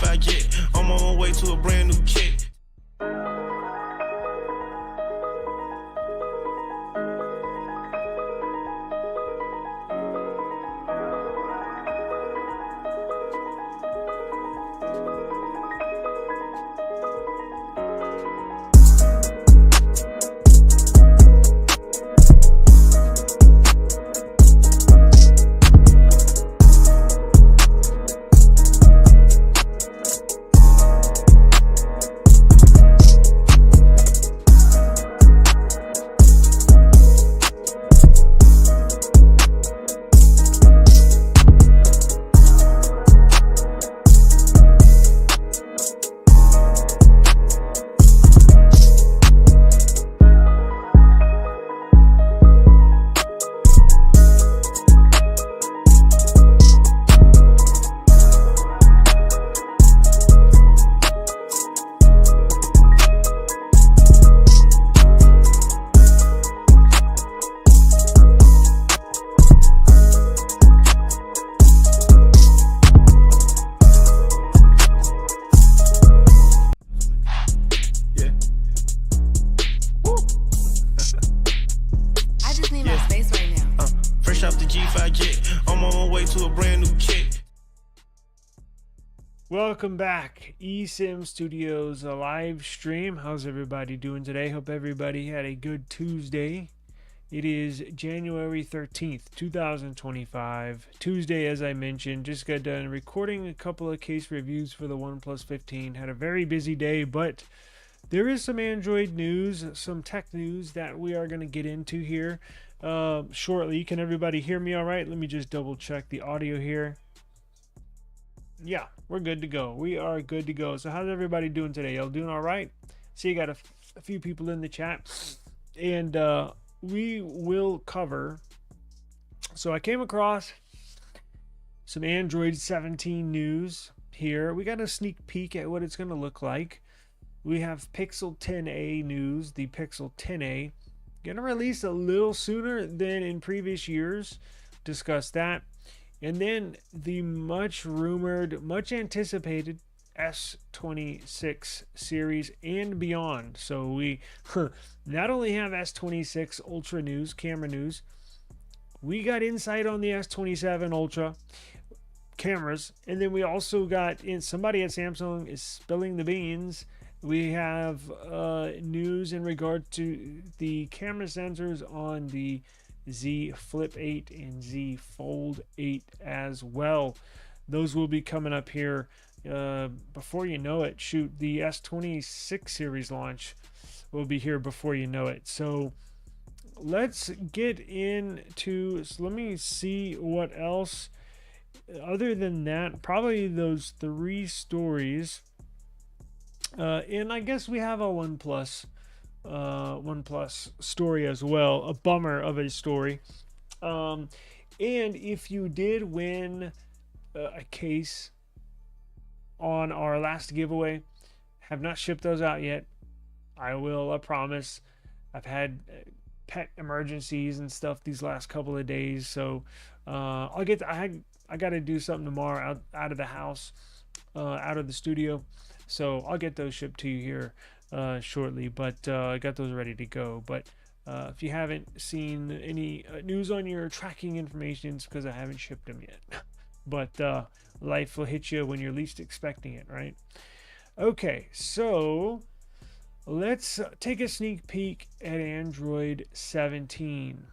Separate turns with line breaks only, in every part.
G5 jet. I'm on my way to a brand new kit.
Welcome back, eSIMstudios, a live stream. How's everybody doing today? Hope everybody had a good Tuesday. It is January 13th, 2025. Tuesday, as I mentioned, just got done recording a couple of case reviews for the OnePlus 15. Had a very busy day, but there is some Android news, some tech news that we are going to get into here shortly. Can everybody hear me all right? Let me just double check the audio here. Yeah, we're good to go. We are good to go. So how's everybody doing today? Y'all doing all right? See, you got a few people in the chat. And we will cover. So I came across some Android 17 news here. We got a sneak peek at what it's going to look like. We have Pixel 10a news. The Pixel 10a going to release a little sooner than in previous years. Discuss that. And then the much rumored, much anticipated S26 series and beyond. So we not only have S26 Ultra news, camera news, we got insight on the S27 Ultra cameras. And then we also got somebody at Samsung is spilling the beans. We have news in regard to the camera sensors on the Z Flip 8 and Z Fold 8 as well. Those will be coming up here before you know it. Shoot, the S26 series launch will be here before you know it. So let's get into, so let me see what else. Other than that, probably those three stories. And I guess we have a OnePlus story as well, a bummer of a story. And if you did win a case on our last giveaway, have not shipped those out yet. I will, I promise. I've had pet emergencies and stuff these last couple of days, so I got to do something tomorrow out of the house, out of the studio, so I'll get those shipped to you here shortly, but I got those ready to go. But if you haven't seen any news on your tracking information, it's because I haven't shipped them yet. But life will hit you when you're least expecting it, right? Okay, so let's take a sneak peek at Android 17.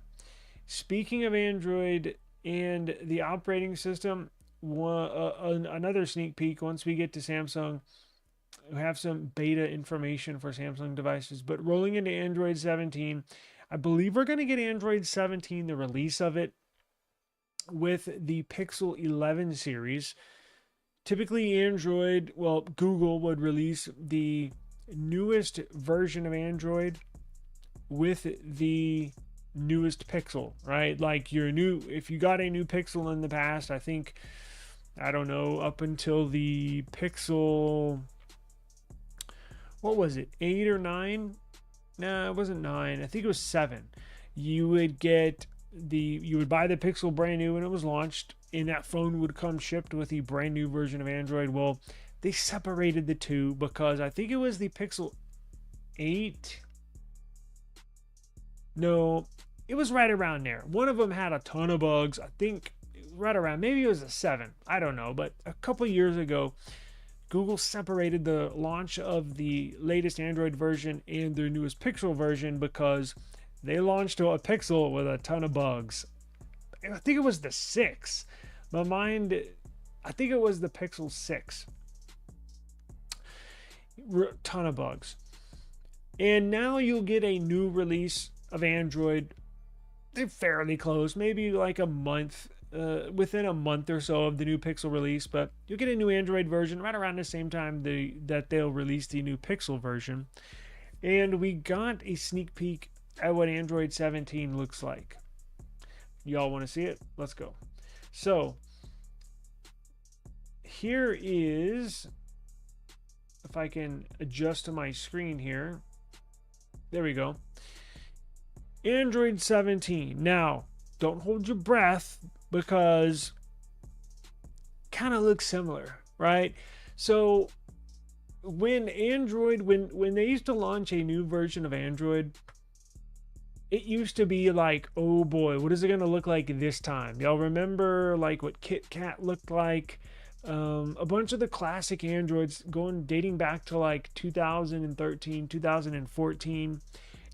Speaking of Android and the operating system, another sneak peek once we get to Samsung. We have some beta information for Samsung devices, but rolling into Android 17, I believe we're going to get Android 17, the release of it, with the Pixel 11 series. Typically Google would release the newest version of Android with the newest Pixel, right? Like if you got a new Pixel in the past, I think, I don't know, up until the Pixel, what was it, 8 or 9? No, it wasn't 9. I think it was 7. You would buy the Pixel brand new when it was launched, and that phone would come shipped with the brand new version of Android. Well, they separated the two because I think it was the Pixel 8. No, it was right around there. One of them had a ton of bugs. I think right around, maybe it was a 7. I don't know. But a couple years ago, Google separated the launch of the latest Android version and their newest Pixel version because they launched a Pixel with a ton of bugs. I think it was the 6. I think it was the Pixel 6. Ton of bugs. And now you'll get a new release of Android. They're fairly close, maybe like a month, within a month or so of the new Pixel release, but you'll get a new Android version right around the same time that they'll release the new Pixel version. And we got a sneak peek at what Android 17 looks like. Y'all want to see it? Let's go. So here is, if I can adjust to my screen here. There we go. Android 17. Now, don't hold your breath because kind of looks similar, right? So when they used to launch a new version of Android, it used to be like, oh boy, what is it going to look like this time? Y'all remember like what KitKat looked like? A bunch of the classic Androids dating back to like 2013, 2014.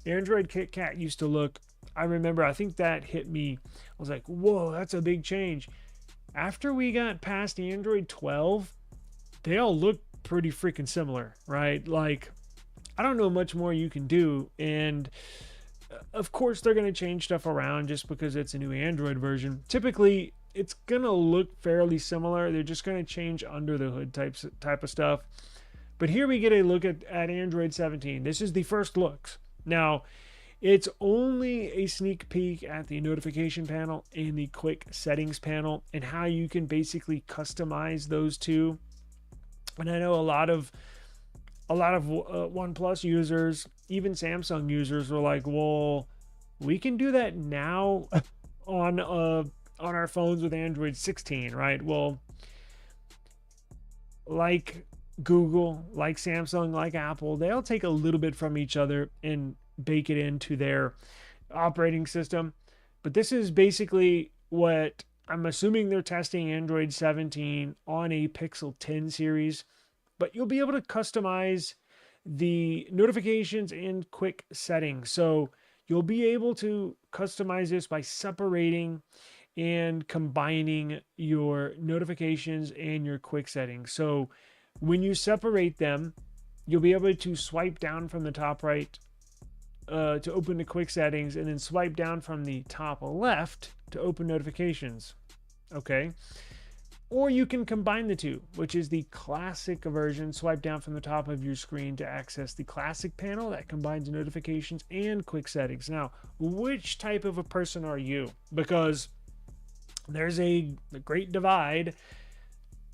Android KitKat used to look, I remember, I think that hit me. I was like, whoa, that's a big change. After we got past Android 12, they all look pretty freaking similar, right? Like, I don't know much more you can do. And of course, they're going to change stuff around just because it's a new Android version. Typically, it's going to look fairly similar. They're just going to change under the hood type of stuff. But here we get a look at Android 17. This is the first looks. Now, it's only a sneak peek at the notification panel and the quick settings panel and how you can basically customize those two. And I know a lot of OnePlus users, even Samsung users, were like, well, we can do that now on our phones with Android 16, right? Well, like Google, like Samsung, like Apple, they'll take a little bit from each other and bake it into their operating system. But this is basically what I'm assuming they're testing Android 17 on a Pixel 10 series. But you'll be able to customize the notifications and quick settings. So you'll be able to customize this by separating and combining your notifications and your quick settings. So when you separate them, you'll be able to swipe down from the top right to open the quick settings, and then swipe down from the top left to open notifications. Okay. Or you can combine the two, which is the classic version. Swipe down from the top of your screen to access the classic panel that combines notifications and quick settings. Now, which type of a person are you? Because there's a great divide.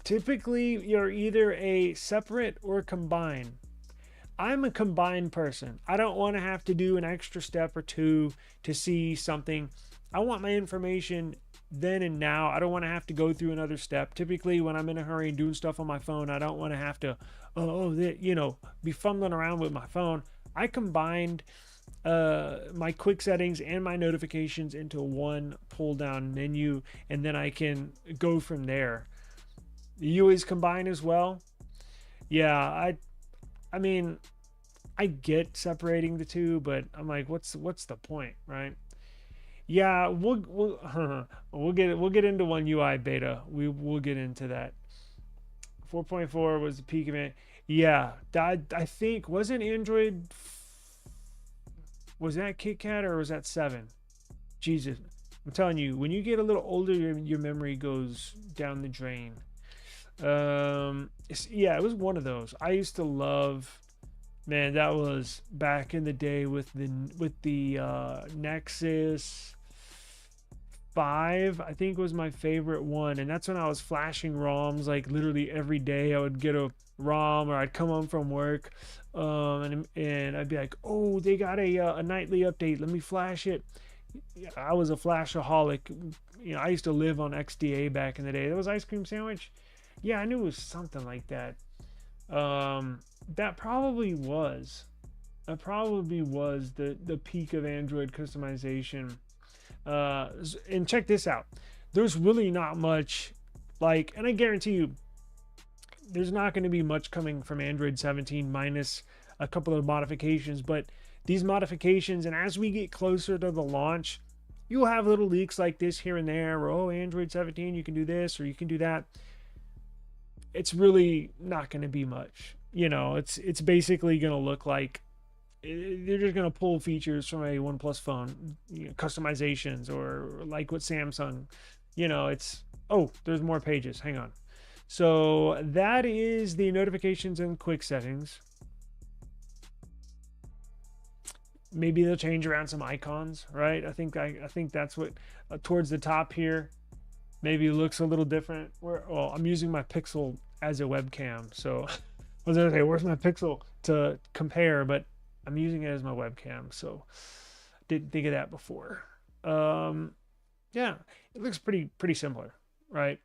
Typically, you're either a separate or combine. I'm a combined person. I don't want to have to do an extra step or two to see something. I want my information then and now. I don't want to have to go through another step. Typically, when I'm in a hurry and doing stuff on my phone, I don't want to have to, be fumbling around with my phone. I combined my quick settings and my notifications into one pull down menu, and then I can go from there. You always combine as well? Yeah, I mean, I get separating the two, but I'm like, what's the point, right? Yeah, we'll get into One UI beta. We'll get into that. 4.4 was the peak of it. Yeah, I think wasn't Android. Was that KitKat or was that 7? Jesus, I'm telling you, when you get a little older, your memory goes down the drain. Yeah, it was one of those. I used to love. Man, that was back in the day with the Nexus 5, I think was my favorite one. And that's when I was flashing ROMs like literally every day. I would get a ROM, or I'd come home from work and I'd be like, oh, they got a nightly update, let me flash it. I was a flashaholic. I used to live on XDA back in the day. That was Ice Cream Sandwich. Yeah, I knew it was something like that. That probably was the peak of Android customization. And check this out. There's really not much, like, and I guarantee you, there's not going to be much coming from Android 17 minus a couple of modifications. But these modifications, and as we get closer to the launch, you'll have little leaks like this here and there, where, oh, Android 17, you can do this or you can do that. It's really not going to be much. You know, it's basically going to look like they're just going to pull features from a OnePlus phone, you know, customizations, or like what Samsung, you know, it's, oh, there's more pages. Hang on. So that is the notifications and quick settings. Maybe they'll change around some icons, right? I think that's what towards the top here maybe looks a little different. Well, I'm using my Pixel as a webcam, so I was gonna say, where's my Pixel to compare, but I'm using it as my webcam, so didn't think of that before. Yeah, it looks pretty similar, right?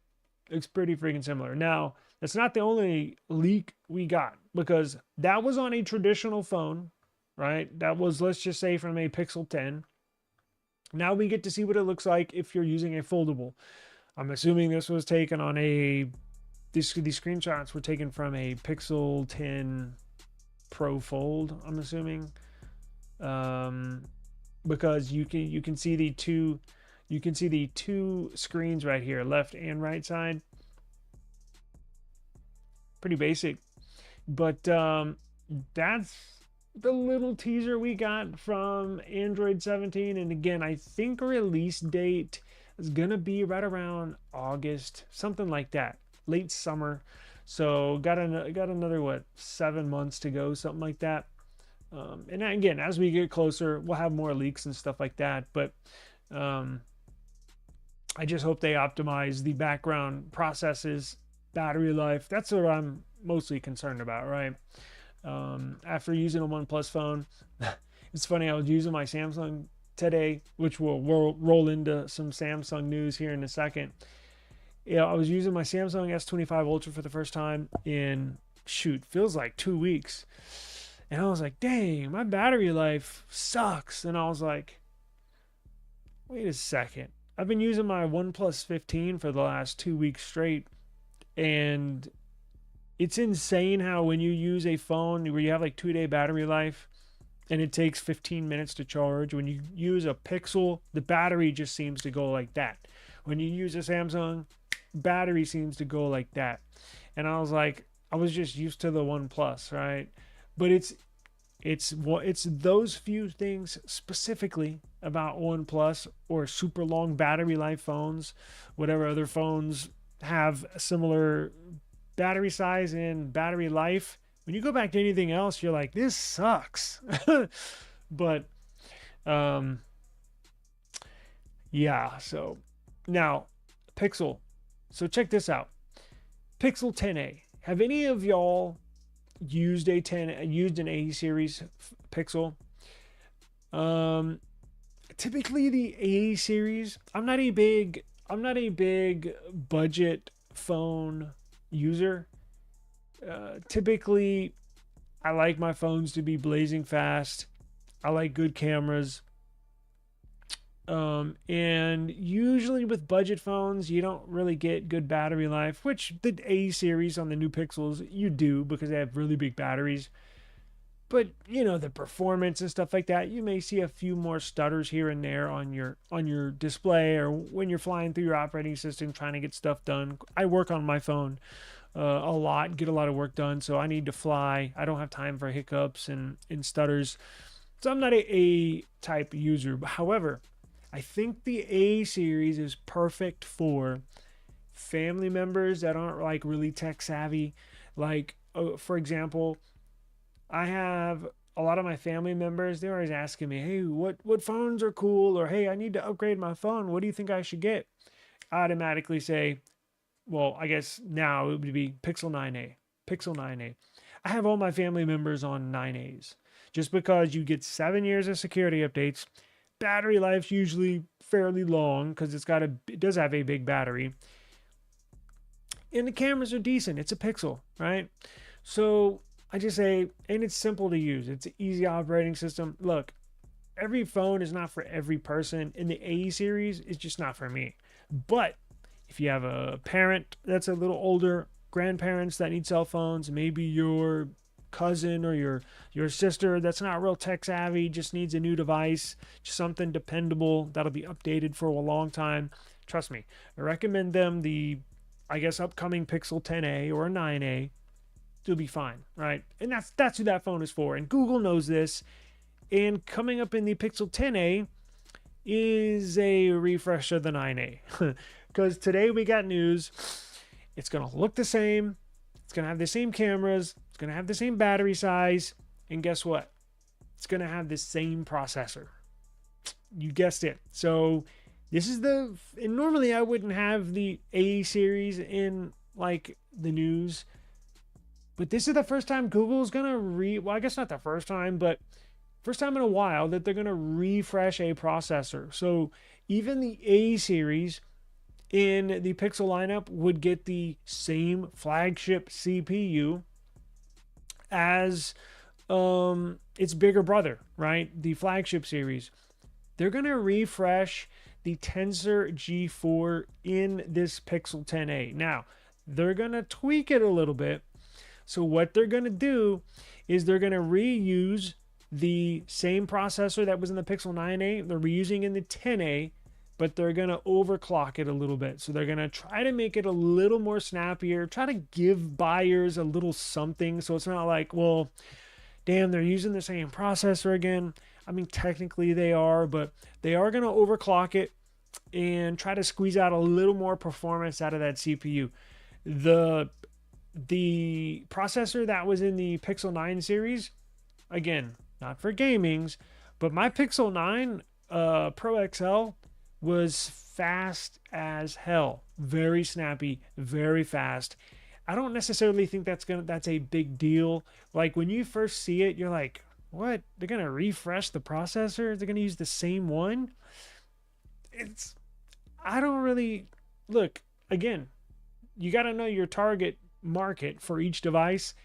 It's pretty freaking similar. Now, that's not the only leak we got, because that was on a traditional phone, right? That was, let's just say, from a Pixel 10. Now we get to see what it looks like if you're using a foldable. I'm assuming this was taken on a, these screenshots were taken from a Pixel 10 Pro Fold, I'm assuming. Because you can see the two screens right here, left and right side. Pretty basic, but that's the little teaser we got from Android 17. And again, I think release date is gonna be right around August, something like that, late summer. So got another, what, 7 months to go, something like that. And again, as we get closer, we'll have more leaks and stuff like that. But I just hope they optimize the background processes, battery life. That's what I'm mostly concerned about, right? After using a OnePlus phone, it's funny, I was using my Samsung today, which will roll into some Samsung news here in a second. Yeah, I was using my Samsung S25 Ultra for the first time in, shoot, feels like 2 weeks. And I was like, dang, my battery life sucks. And I was like, wait a second. I've been using my OnePlus 15 for the last 2 weeks straight. And it's insane how when you use a phone where you have like 2-day battery life and it takes 15 minutes to charge, when you use a Pixel, the battery just seems to go like that. When you use a Samsung, battery seems to go like that. And I was like, I was just used to the OnePlus, right? But it's those few things specifically about OnePlus or super long battery life phones, whatever other phones have a similar battery size and battery life. When you go back to anything else, you're like, this sucks. But yeah, so now Pixel. So check this out. Pixel 10a. Have any of y'all used an A series Pixel? Typically the A series, I'm not a big budget phone user. Typically I like my phones to be blazing fast. I like good cameras. And usually with budget phones, you don't really get good battery life, which the A series on the new Pixels, you do, because they have really big batteries. But, you know, the performance and stuff like that, you may see a few more stutters here and there on your display, or when you're flying through your operating system trying to get stuff done. I work on my phone a lot, get a lot of work done, so I need to fly. I don't have time for hiccups and stutters. So I'm not a type user. However, I think the A series is perfect for family members that aren't like really tech savvy. Like, for example, I have a lot of my family members, they're always asking me, hey, what phones are cool? Or, hey, I need to upgrade my phone. What do you think I should get? I automatically say, well, I guess now it would be Pixel 9a. Pixel 9a. I have all my family members on 9As. Just because you get 7 years of security updates. Battery life's usually fairly long because it does have a big battery. And the cameras are decent. It's a Pixel, right? So I just say, and it's simple to use. It's an easy operating system. Look, every phone is not for every person, and the A series is just not for me. But if you have a parent that's a little older, grandparents that need cell phones, maybe your cousin or your sister that's not real tech savvy, just needs a new device, just something dependable that'll be updated for a long time. Trust me, I recommend them the, I guess, upcoming Pixel 10a or a 9a. They'll be fine, right? And that's who that phone is for. And Google knows this. And coming up in the Pixel 10a is a refresh of the 9a. Because today we got news. It's going to look the same. It's going to have the same cameras. It's going to have the same battery size. And guess what? It's going to have the same processor. You guessed it. So this is the... And normally I wouldn't have the A series in like the news. But this is the first time Google's going to well, I guess not the first time, but first time in a while that they're going to refresh a processor. So even the A series in the Pixel lineup would get the same flagship CPU as its bigger brother, right? The flagship series. They're going to refresh the Tensor G4 in this Pixel 10a. Now, they're going to tweak it a little bit. So what they're going to do is they're going to reuse the same processor that was in the Pixel 9a. They're reusing in the 10a, but they're going to overclock it a little bit. So they're going to try to make it a little more snappier, try to give buyers a little something. So it's not like, well, damn, they're using the same processor again. I mean, technically they are, but they are going to overclock it and try to squeeze out a little more performance out of that CPU. The processor that was in the Pixel 9 series, again, not for gamings, but my Pixel 9 Pro XL was fast as hell. Very snappy, very fast. I don't necessarily think that's a big deal. Like when you first see it, you're like, what? They're gonna refresh the processor? They're gonna use the same one? I don't really look, again, you gotta know your target market for each device.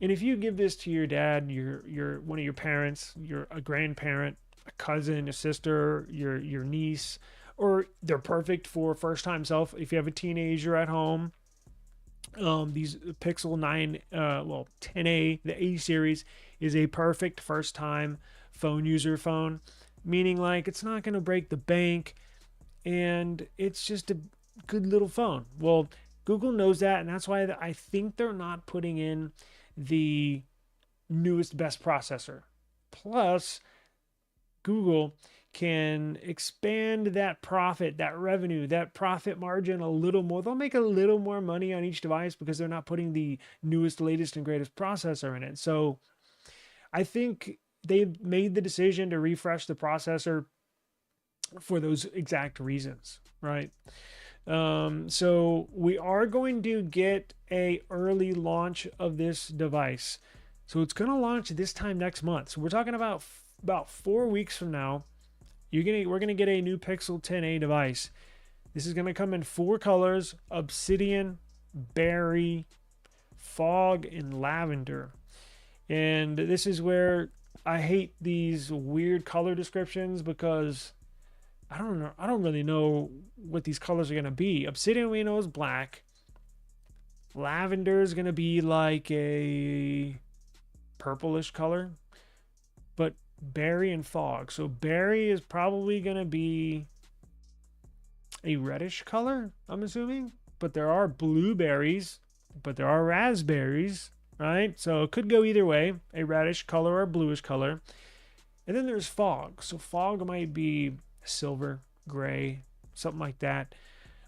And if you give this to your dad, your one of your parents, a grandparent, a cousin, a sister, your niece, or they're perfect for first time self. If you have a teenager at home, these Pixel 9 10a, the A series is a perfect first time phone user phone, meaning like it's not going to break the bank and it's just a good little phone. Well, Google knows that, and that's why I think they're not putting in the newest, best processor. Plus, Google can expand that profit, that revenue, that profit margin a little more. They'll make a little more money on each device because they're not putting the newest, latest, and greatest processor in it. So I think they made the decision to refresh the processor for those exact reasons, right? So we are going to get a early launch of this device. So it's going to launch this time next month. So we're talking about 4 weeks from now. We're going to get a new Pixel 10a device. This is going to come in 4 colors: obsidian, berry, fog, and lavender. And this is where I hate these weird color descriptions because I don't know. I don't really know what these colors are going to be. Obsidian we know is black. Lavender is going to be like a purplish color. But berry and fog. So berry is probably going to be a reddish color, I'm assuming. But there are blueberries. But there are raspberries, right? So it could go either way. A reddish color or a bluish color. And then there's fog. So fog might be silver, gray, something like that.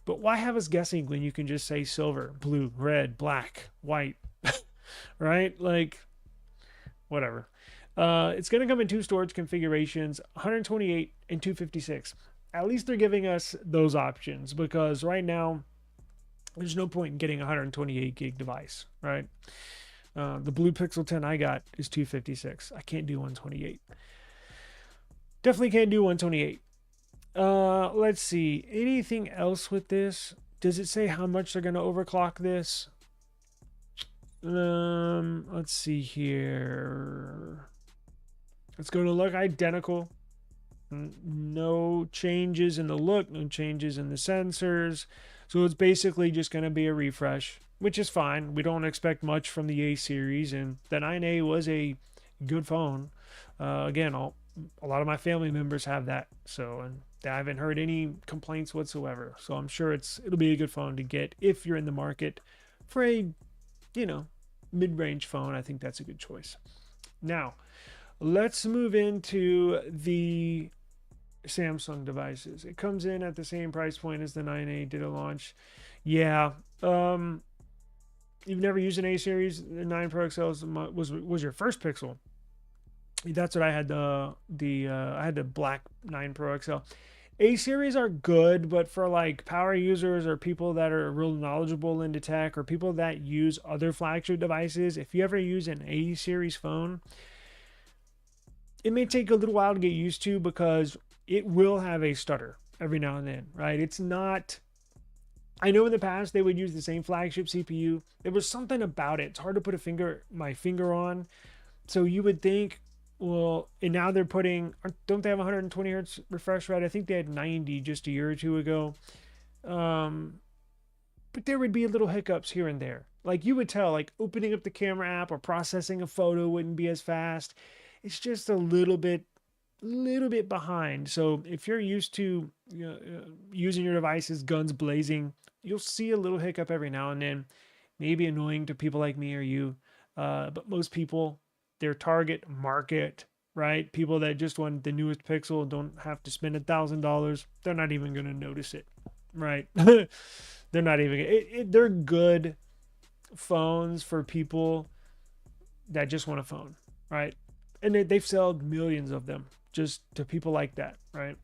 But why have us guessing when you can just say silver, blue, red, black, white, right? Like, whatever. It's going to come in 2 storage configurations, 128 and 256. At least they're giving us those options because right now there's no point in getting a 128 gig device, right? The blue Pixel 10 I got is 256. I can't do 128. Definitely can't do 128. Let's see. Anything else with this? Does it say how much they're going to overclock this? Let's see here. It's going to look identical. No changes in the look, no changes in the sensors. So it's basically just going to be a refresh, which is fine. We don't expect much from the A series, and the 9A was a good phone. Again, a lot of my family members have that, so and I haven't heard any complaints whatsoever. So I'm sure it'll be a good phone to get if you're in the market for a, mid-range phone. I think that's a good choice. Now, let's move into the Samsung devices. It comes in at the same price point as the 9A did at launch. Yeah. You've never used an A series. The 9 Pro XL was your first Pixel. That's what I had. I had the black 9 Pro XL. A series are good, but for like power users or people that are real knowledgeable into tech or people that use other flagship devices, if you ever use an A series phone, it may take a little while to get used to because it will have a stutter every now and then, right? It's not. I know in the past they would use the same flagship CPU. There was something about it. It's hard to put my finger on. So you would think, well, and now they're don't they have 120 hertz refresh rate? I think they had 90 just a year or two ago. But there would be little hiccups here and there. Like you would tell, like opening up the camera app or processing a photo wouldn't be as fast. It's just a little bit behind. So if you're used to using your devices guns blazing, you'll see a little hiccup every now and then. Maybe annoying to people like me or you, but most people, their target market, right? People that just want the newest Pixel, don't have to spend $1,000. They're not even going to notice it, right? They're not even. They're good phones for people that just want a phone, right? And they've sold millions of them just to people like that, right?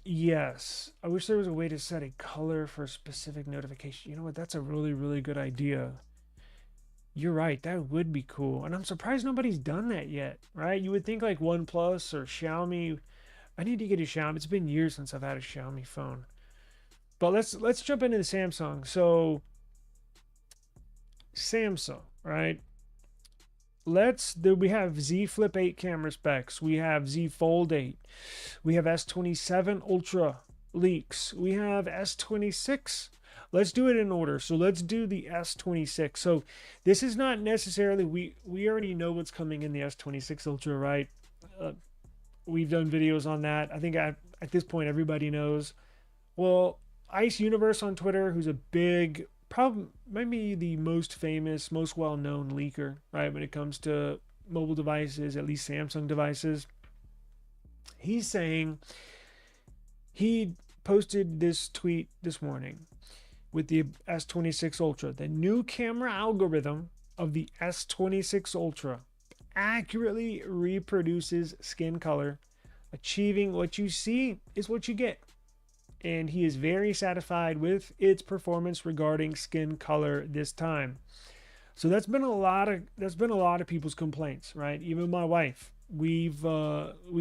Yes. I wish there was a way to set a color for a specific notification. You know what? That's a really, really good idea. You're right. That would be cool. And I'm surprised nobody's done that yet, right? You would think like OnePlus or Xiaomi. I need to get a Xiaomi. It's been years since I've had a Xiaomi phone. But let's jump into the Samsung. So Samsung, right? We have Z Flip 8 camera specs. We have Z Fold 8. We have S27 Ultra leaks. We have S26. Let's do it in order. So let's do the S26. So this is not necessarily, we already know what's coming in the S26 Ultra, right? We've done videos on that. I think at this point everybody knows. Well, Ice Universe on Twitter, who's a big, probably maybe the most famous, most well-known leaker, right, when it comes to mobile devices, at least Samsung devices. He's saying, he posted this tweet this morning with the S26 Ultra. The new camera algorithm of the S26 Ultra accurately reproduces skin color. Achieving what you see is what you get. And he is very satisfied with its performance regarding skin color this time. So that's been a lot of people's complaints, right? Even my wife. We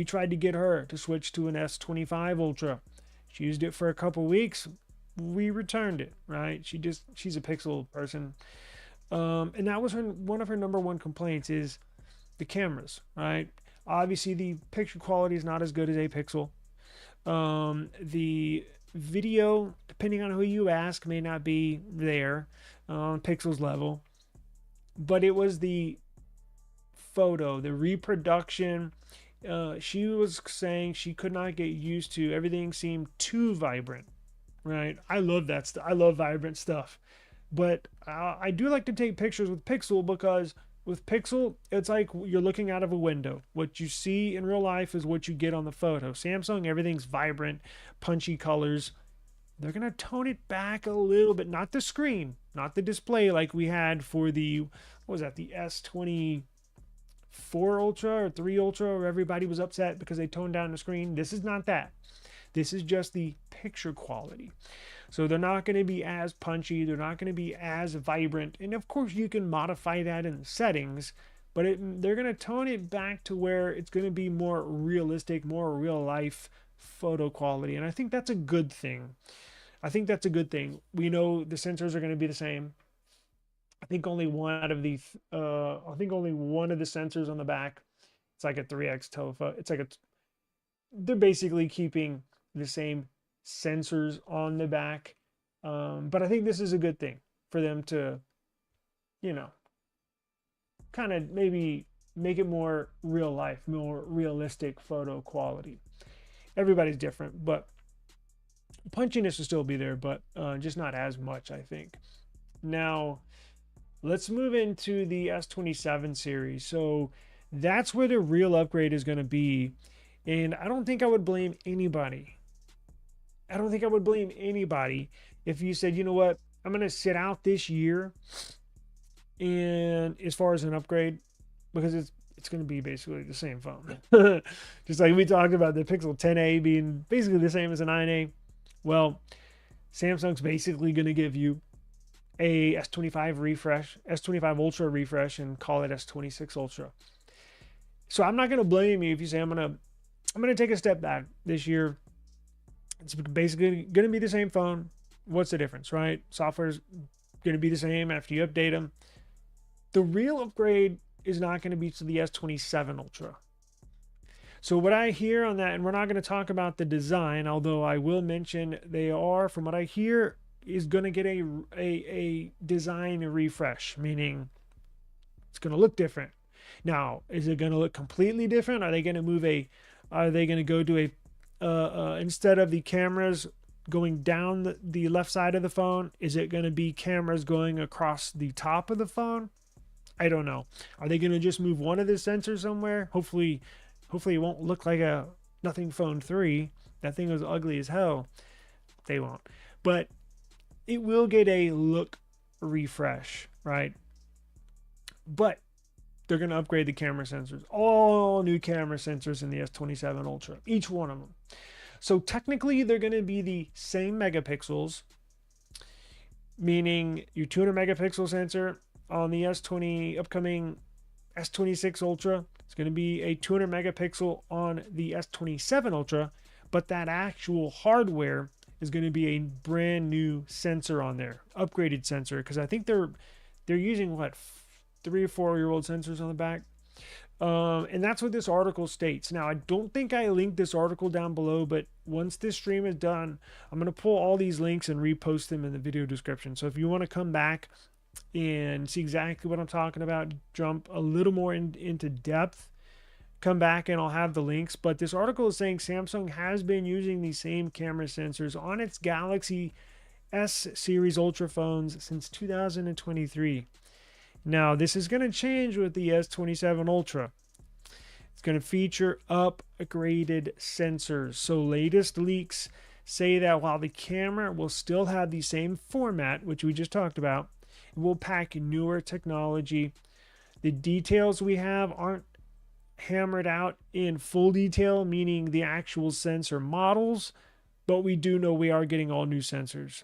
tried to get her to switch to an S25 Ultra. She used it for a couple weeks. We returned it, right? She's a Pixel person. And that was one of her number one complaints is the cameras, right? Obviously the picture quality is not as good as a Pixel. The video, depending on who you ask, may not be there on Pixel's level, but it was the photo, the reproduction. She was saying she could not get used to everything seemed too vibrant, right? I love that I love vibrant stuff, but I do like to take pictures with Pixel because with Pixel, it's like you're looking out of a window. What you see in real life is what you get on the photo. Samsung, everything's vibrant, punchy colors. They're going to tone it back a little bit. Not the screen, not the display like we had for the, what was that, the S24 Ultra or 3 Ultra, where everybody was upset because they toned down the screen. This is not that. This is just the picture quality. So they're not going to be as punchy. They're not going to be as vibrant. And of course, you can modify that in the settings, but they're going to tone it back to where it's going to be more realistic, more real life photo quality. And I think that's a good thing. I think that's a good thing. We know the sensors are going to be the same. I think only one out of the I think only one of the sensors on the back, it's like a 3x telephoto. It's like they're basically keeping the same sensors on the back. But I think this is a good thing for them to, you know, kind of maybe make it more real life, more realistic photo quality. Everybody's different, but punchiness will still be there, but just not as much, I think. Now, let's move into the S27 series. So that's where the real upgrade is going to be. And I don't think I would blame anybody. I don't think I would blame anybody if you said, you know what, I'm going to sit out this year. And as far as an upgrade, because it's going to be basically the same phone. Just like we talked about the Pixel 10a being basically the same as a 9a. Well, Samsung's basically going to give you a S25 refresh, S25 Ultra refresh, and call it S26 Ultra. So I'm not going to blame you if you say I'm going to take a step back this year. It's basically going to be the same phone. What's the difference, right? Software's going to be the same after you update them. The real upgrade is not going to be to the S27 Ultra. So what I hear on that, and we're not going to talk about the design, although I will mention they are, from what I hear, is going to get a design refresh, meaning it's going to look different. Now, is it going to look completely different? Are they going to go to instead of the cameras going down the left side of the phone, is it going to be cameras going across the top of the phone? I don't know. Are they going to just move one of the sensors somewhere? Hopefully it won't look like a Nothing Phone 3. That thing was ugly as hell. They won't. But it will get a look refresh, right? But they're going to upgrade the camera sensors. All new camera sensors in the S27 Ultra. Each one of them. So technically, they're going to be the same megapixels, meaning your 200 megapixel sensor on the upcoming S26 Ultra. It's going to be a 200 megapixel on the S27 Ultra, but that actual hardware is going to be a brand new sensor on there, upgraded sensor, because I think they're using what, 3 or 4 year old sensors on the back. And that's what this article states. Now, I don't think I linked this article down below, but once this stream is done, I'm going to pull all these links and repost them in the video description. So if you want to come back and see exactly what I'm talking about, jump a little more into depth, come back and I'll have the links. But this article is saying Samsung has been using the same camera sensors on its Galaxy S series Ultra phones since 2023. Now, this is going to change with the S27 Ultra. It's going to feature upgraded sensors. So latest leaks say that while the camera will still have the same format, which we just talked about, it will pack newer technology. The details we have aren't hammered out in full detail, meaning the actual sensor models, but we do know we are getting all new sensors.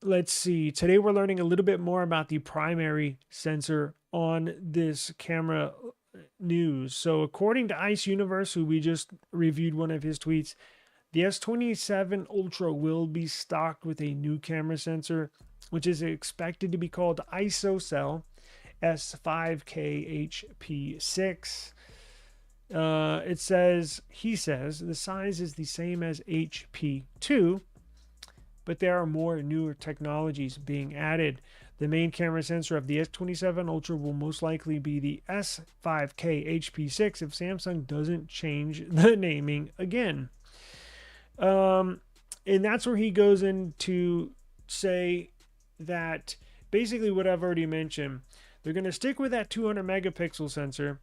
Let's see. Today we're learning a little bit more about the primary sensor on this camera news. So according to Ice Universe, who we just reviewed one of his tweets, the S27 Ultra will be stocked with a new camera sensor, which is expected to be called ISOCELL S5K HP6. He says the size is the same as HP2, but there are more newer technologies being added. The main camera sensor of the S27 Ultra will most likely be the S5K HP6 if Samsung doesn't change the naming again. And that's where he goes in to say that basically what I've already mentioned. They're going to stick with that 200 megapixel sensor.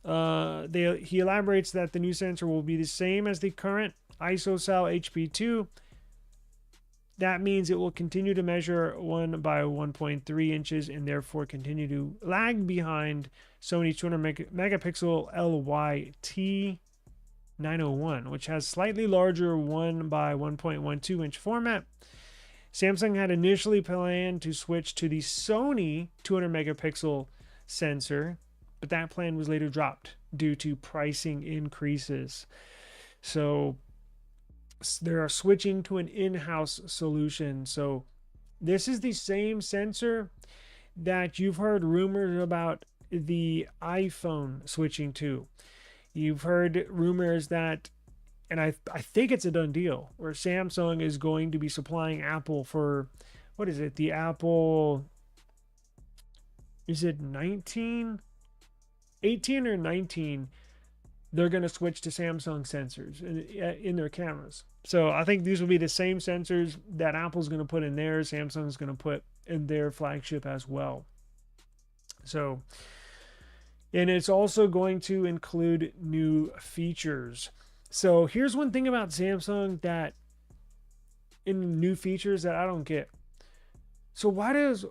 He elaborates that the new sensor will be the same as the current ISOCELL HP2. That means it will continue to measure 1 by 1.3 inches and therefore continue to lag behind Sony's 200 megapixel LYT901, which has slightly larger 1 by 1.12 inch format. Samsung had initially planned to switch to the Sony 200 megapixel sensor, but that plan was later dropped due to pricing increases. So they're switching to an in-house solution. So this is the same sensor that you've heard rumors about the iPhone switching to. You've heard rumors that, and I think it's a done deal, where Samsung is going to be supplying Apple for, what is it, the Apple, is it 19? 18 or 19, they're going to switch to Samsung sensors in their cameras. So I think these will be the same sensors that Apple's going to put in theirs, Samsung's going to put in their flagship as well. So, and it's also going to include new features. So here's one thing about Samsung that in new features that I don't get. So why does,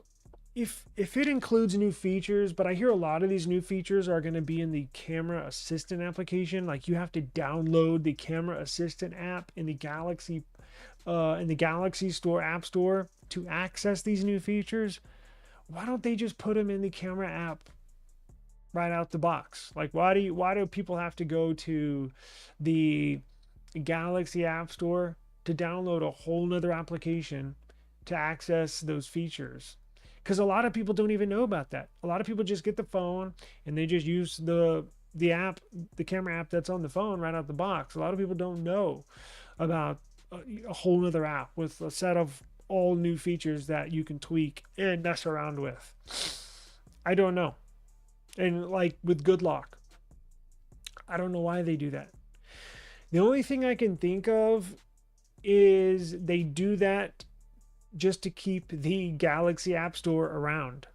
if it includes new features, but I hear a lot of these new features are going to be in the camera assistant application, like you have to download the camera assistant app in the Galaxy Store App Store to access these new features. Why don't they just put them in the camera app right out the box? Like why do people have to go to the Galaxy App Store to download a whole nother application to access those features? Because a lot of people don't even know about that. A lot of people just get the phone and they just use the app, the camera app that's on the phone right out the box. A lot of people don't know about a whole nother app with a set of all new features that you can tweak and mess around with. I don't know. And like with Good Lock, I don't know why they do that. The only thing I can think of is they do that just to keep the Galaxy App Store around,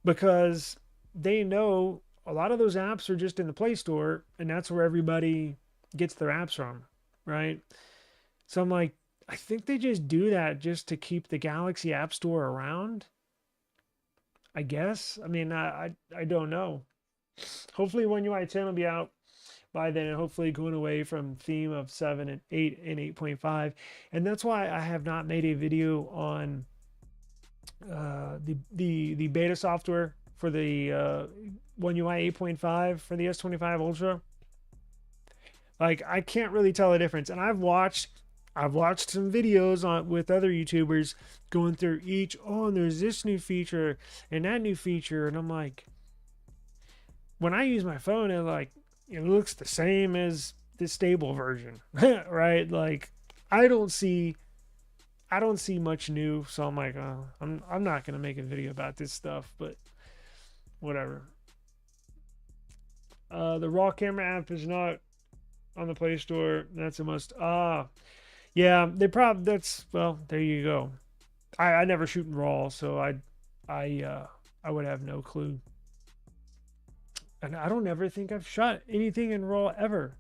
because they know a lot of those apps are just in the Play Store and that's where everybody gets their apps from, right? So I'm like, I think they just do that just to keep the Galaxy App Store around, I guess. I mean, I don't know. Hopefully One UI 10 will be out by then, and hopefully going away from theme of 7 and 8 and 8.5. And that's why I have not made a video on the beta software for the One UI 8.5 for the S25 Ultra. Like, I can't really tell the difference. And I've watched some videos with other YouTubers going through each, and there's this new feature and that new feature, and I'm like, when I use my phone, it looks the same as the stable version, right? Like, I don't see much new, so I'm like, I'm not gonna make a video about this stuff, but whatever. The raw camera app is not on the Play Store. That's a must. Yeah, well, there you go. I never shoot in RAW, so I would have no clue. And I don't ever think I've shot anything in RAW ever.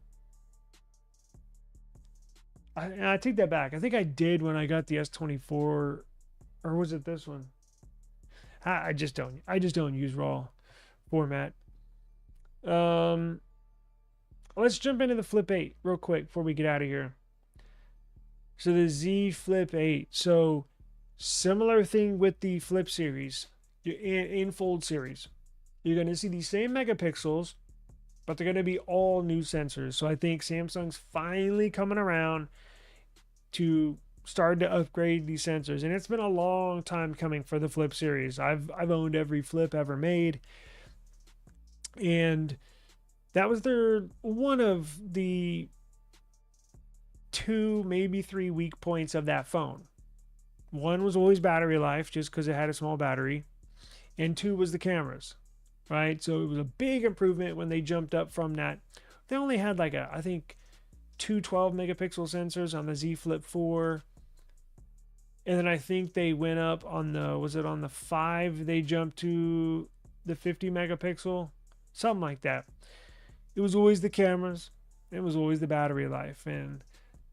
I take that back. I think I did when I got the S24, or was it this one? I just don't use RAW format. Let's jump into the Flip 8 real quick before we get out of here. So the Z Flip 8. So similar thing with the Flip series, in Fold series. You're going to see the same megapixels, but they're going to be all new sensors. So I think Samsung's finally coming around to start to upgrade these sensors. And it's been a long time coming for the Flip series. I've owned every Flip ever made. And that was one of the 2, maybe 3 weak points of that phone. One was always battery life, just because it had a small battery. And 2 was the cameras, right? So it was a big improvement when they jumped up from that. They only had I think 2 12 megapixel sensors on the Z Flip 4. And then I think they went up on the 5, they jumped to the 50 megapixel, something like that. It was always the cameras. It was always the battery life. And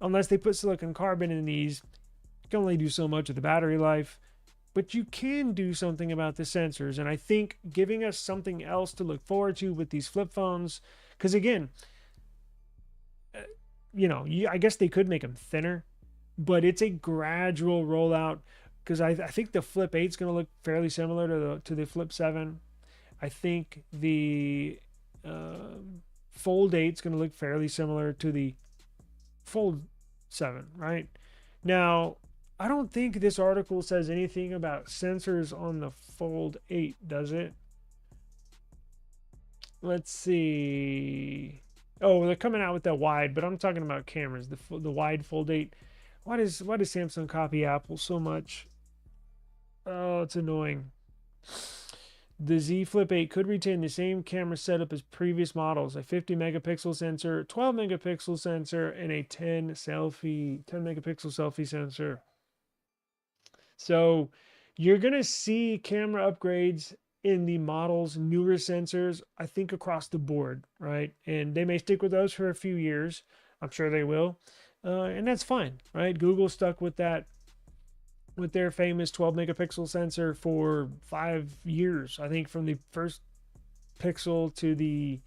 unless they put silicon carbon in these, you can only do so much of the battery life. But you can do something about the sensors. And I think giving us something else to look forward to with these flip phones, because again, I guess they could make them thinner, but it's a gradual rollout. Because I think the Flip 8 is going to look fairly similar to the Flip 7. I think the Fold 8 is going to look fairly similar to the Fold 7, right? Now, I don't think this article says anything about sensors on the Fold 8, does it? Let's see. Oh, they're coming out with that wide, but I'm talking about cameras. The wide Fold 8. Why does Samsung copy Apple so much? Oh, it's annoying. The Z Flip 8 could retain the same camera setup as previous models: a 50 megapixel sensor, 12 megapixel sensor, and a 10 megapixel selfie sensor. So you're going to see camera upgrades in the model's newer sensors, I think, across the board, right? And they may stick with those for a few years. I'm sure they will. And that's fine, right? Google stuck with that, with their famous 12 megapixel sensor for 5 years, I think, from the first Pixel to the,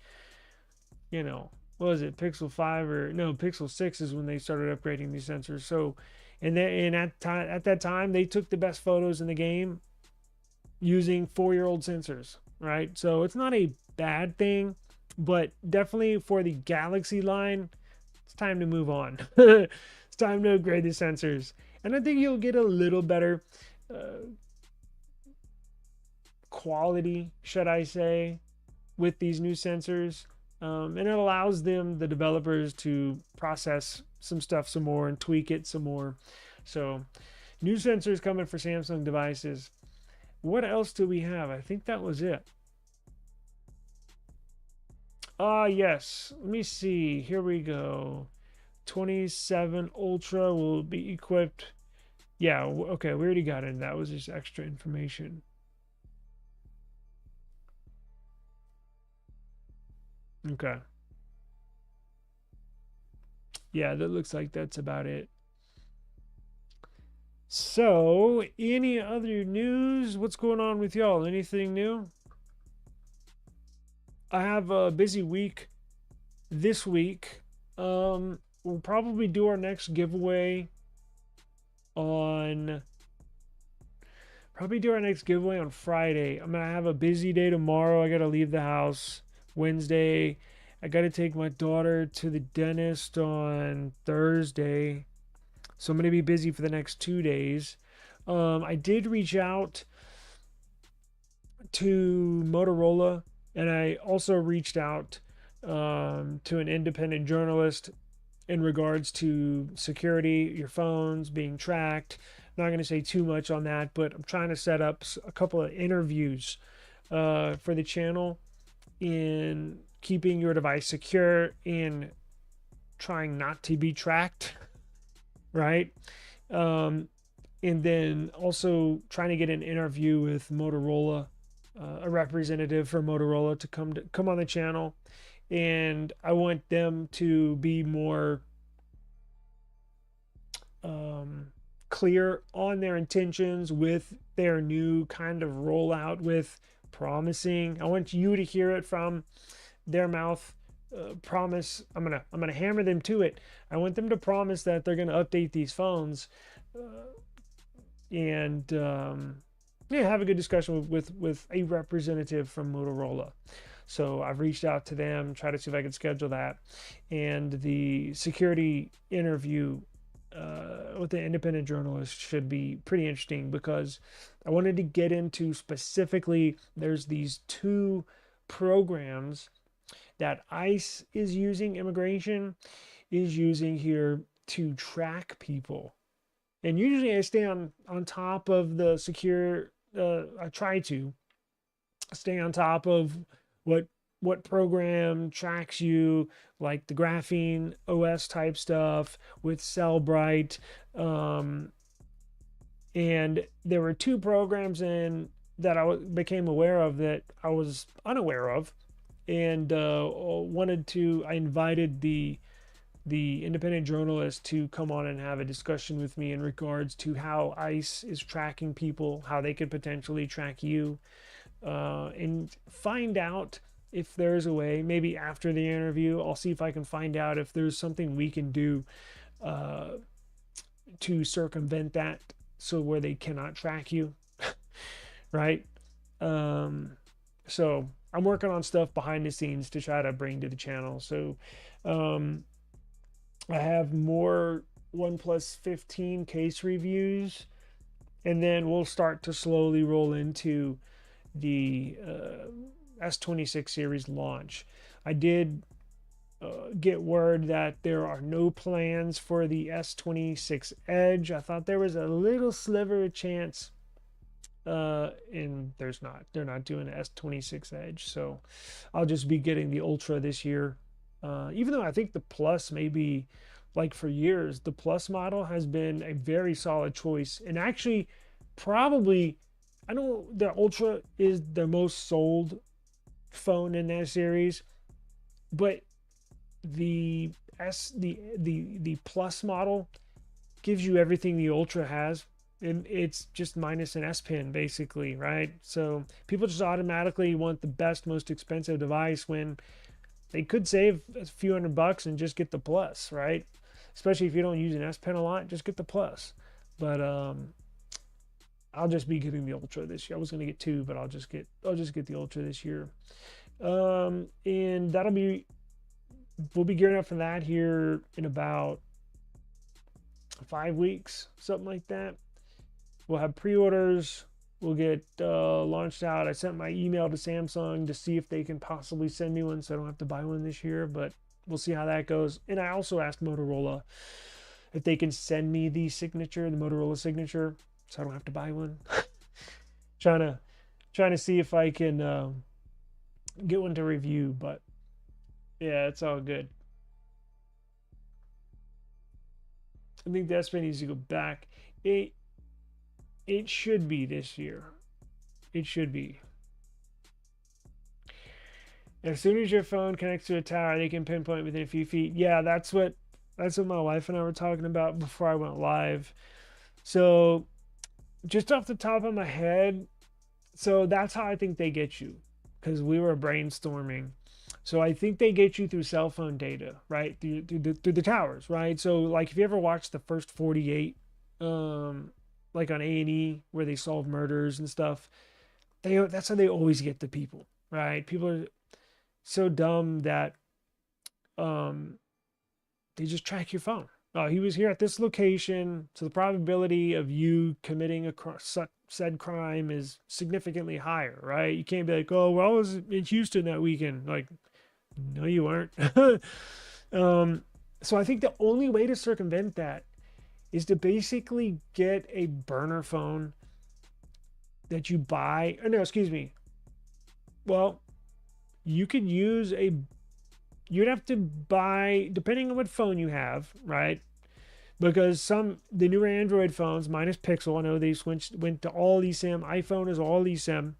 what was it, Pixel 5, or no, Pixel 6 is when they started upgrading these sensors. So, and at that time, they took the best photos in the game using 4-year-old sensors, right? So it's not a bad thing, but definitely for the Galaxy line, it's time to move on. It's time to upgrade the sensors. And I think you'll get a little better quality, should I say, with these new sensors. And it allows them, the developers, to process some stuff some more and tweak it some more. So new sensors coming for Samsung devices. What else do we have? I think that was it. Yes. Let me see. Here we go. 27 Ultra will be equipped. Yeah, okay, we already got in. That was just extra information. Okay. Yeah, that looks like that's about it. So, any other news? What's going on with y'all? Anything new? I have a busy week this week. We'll probably do our next giveaway on Friday. I'm gonna have a busy day tomorrow. I gotta leave the house Wednesday. I gotta take my daughter to the dentist on Thursday, so I'm gonna be busy for the next 2 days. I did reach out to Motorola, and I also reached out to an independent journalist in regards to security, your phones being tracked. I'm not going to say too much on that, but I'm trying to set up a couple of interviews for the channel in keeping your device secure and trying not to be tracked, right? And then also trying to get an interview with Motorola, a representative for Motorola to come on the channel, and I want them to be more clear on their intentions with their new kind of rollout with promising. I want you to hear it from their mouth. Promise. I'm gonna hammer them to it. I want them to promise that they're gonna update these phones, and have a good discussion with a representative from Motorola. So I've reached out to them, try to see if I can schedule that. And the security interview with the independent journalist should be pretty interesting, because I wanted to get into specifically, there's these 2 programs that ICE is using, immigration is using here to track people. And usually I stay on top of the secure, I try to stay on top of what program tracks you, like the graphene OS type stuff with Cellbrite. And there were 2 programs that I became aware of that I was unaware of, and I invited the independent journalist to come on and have a discussion with me in regards to how ICE is tracking people, how they could potentially track you, and find out if there's a way. Maybe after the interview, I'll see if I can find out if there's something we can do to circumvent that, so where they cannot track you, right? So I'm working on stuff behind the scenes to try to bring to the channel. So I have more OnePlus 15 case reviews, and then we'll start to slowly roll into the S26 series launch. I did get word that there are no plans for the S26 Edge. I thought there was a little sliver of chance, and there's not. They're not doing an S26 Edge, so I'll just be getting the Ultra this year. Even though I think the Plus, maybe like for years, the Plus model has been a very solid choice, and actually, probably, I know the Ultra is the most sold phone in that series, but the Plus model gives you everything the Ultra has, and it's just minus an S Pen basically, right? So people just automatically want the best, most expensive device when they could save a few $100 and just get the Plus, right? Especially if you don't use an S Pen a lot, just get the Plus. But I'll just be getting the Ultra this year. I was gonna get two, but I'll just get the Ultra this year. And we'll be gearing up for that here in about 5 weeks, something like that. We'll have pre-orders. We'll get launched out. I sent my email to Samsung to see if they can possibly send me one so I don't have to buy one this year, but we'll see how that goes. And I also asked Motorola if they can send me the Motorola signature, so I don't have to buy one. trying to see if I can get one to review, but yeah, it's all good. I think the S Pen needs to go back. It should be this year. It should be. As soon as your phone connects to a tower, they can pinpoint within a few feet. Yeah, that's what my wife and I were talking about before I went live. So, just off the top of my head, so that's how I think they get you, because we were brainstorming. So I think they get you through cell phone data, right? Through the towers, right? So like if you ever watched the first 48, like on A&E where they solve murders and stuff, that's how they always get the people, right? People are so dumb that they just track your phone. He was here at this location, so the probability of you committing a said crime is significantly higher, right? You can't be like, oh, well, I was in Houston that weekend. Like, no, you weren't. So I think the only way to circumvent that is to basically get a burner phone that you buy. Or no, excuse me. Well, you could use you'd have to buy, depending on what phone you have, right? Because the newer Android phones, minus Pixel, I know they went to all eSIM. iPhone is all eSIM.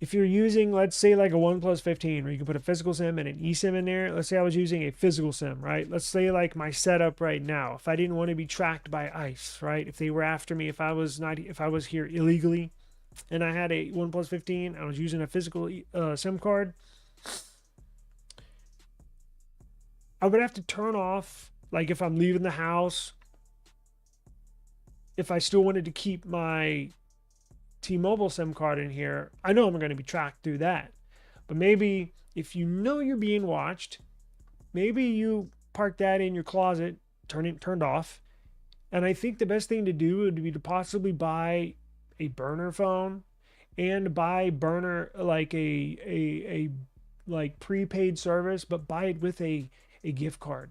If you're using, let's say, like a OnePlus 15, where you can put a physical SIM and an eSIM in there. Let's say I was using a physical SIM, right? Let's say like my setup right now. If I didn't want to be tracked by ICE, right? If they were after me, if I was here illegally, and I had a OnePlus 15, I was using a physical SIM card, I would have to turn off, like if I'm leaving the house, if I still wanted to keep my T-Mobile SIM card in here, I know I'm going to be tracked through that. But maybe if you know you're being watched, maybe you park that in your closet, turned off. And I think the best thing to do would be to possibly buy a burner phone and buy burner like a like prepaid service, but buy it with a gift card,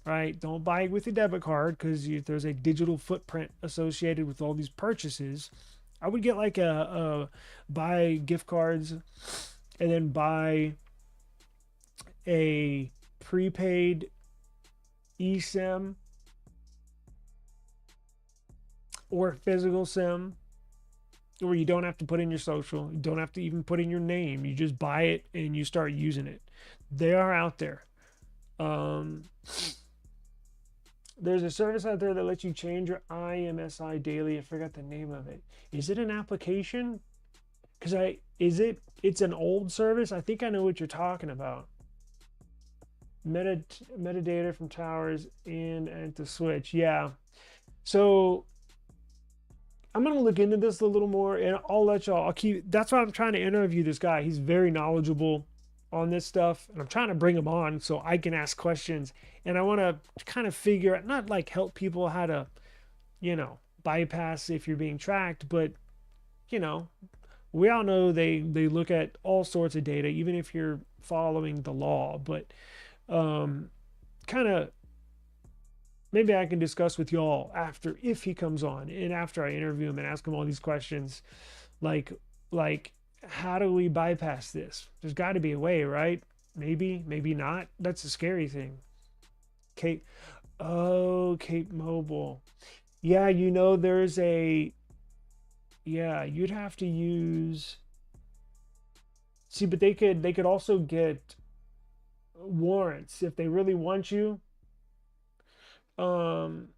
right? Don't buy it with a debit card, because there's a digital footprint associated with all these purchases. I would get like buy gift cards and then buy a prepaid eSIM or physical SIM, where you don't have to put in your social, you don't have to even put in your name. You just buy it and you start using it. They are out there. There's a service out there that lets you change your IMEI daily. I forgot the name of it. Is it an application? It's an old service. I think I know what you're talking about. Metadata from towers and to switch. Yeah. So I'm going to look into this a little more, and I'll let y'all, that's why I'm trying to interview this guy. He's very knowledgeable. on this stuff, and I'm trying to bring him on so I can ask questions, and I want to kind of figure out, not like help people how to, bypass if you're being tracked, but you know, we all know they look at all sorts of data, even if you're following the law. But kind of maybe I can discuss with y'all after, if he comes on and after I interview him and ask him all these questions, like like how do we bypass this? There's got to be a way, right? Maybe not. That's a scary thing. Cape, oh, Cape Mobile. Yeah, there's a, yeah, you'd have to use, see, but they could also get warrants if they really want you. Um,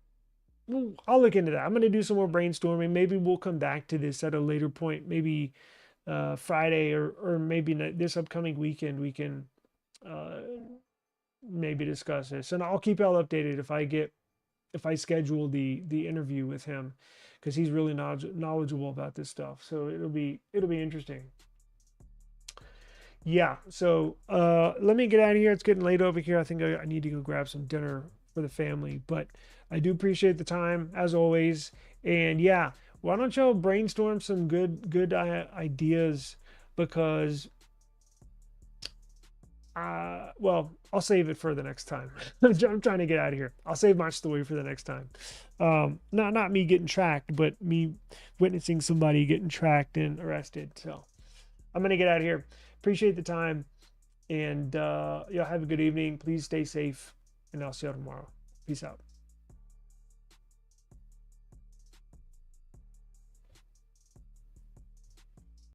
well, I'll look into that. I'm gonna do some more brainstorming. Maybe we'll come back to this at a later point. Maybe Friday, or maybe this upcoming weekend we can uh, maybe discuss this. And I'll keep y'all updated if I schedule the interview with him, because he's really knowledgeable about this stuff. So it'll be interesting. Yeah. So let me get out of here. It's getting late over here. I think I need to go grab some dinner for the family. But I do appreciate the time as always. And yeah, why don't y'all brainstorm some good ideas, because well, I'll save it for the next time. I'm trying to get out of here. I'll save my story for the next time. Not me getting tracked, but me witnessing somebody getting tracked and arrested. So I'm gonna get out of here. Appreciate the time, and y'all have a good evening. Please stay safe, and I'll see y'all tomorrow. Peace out.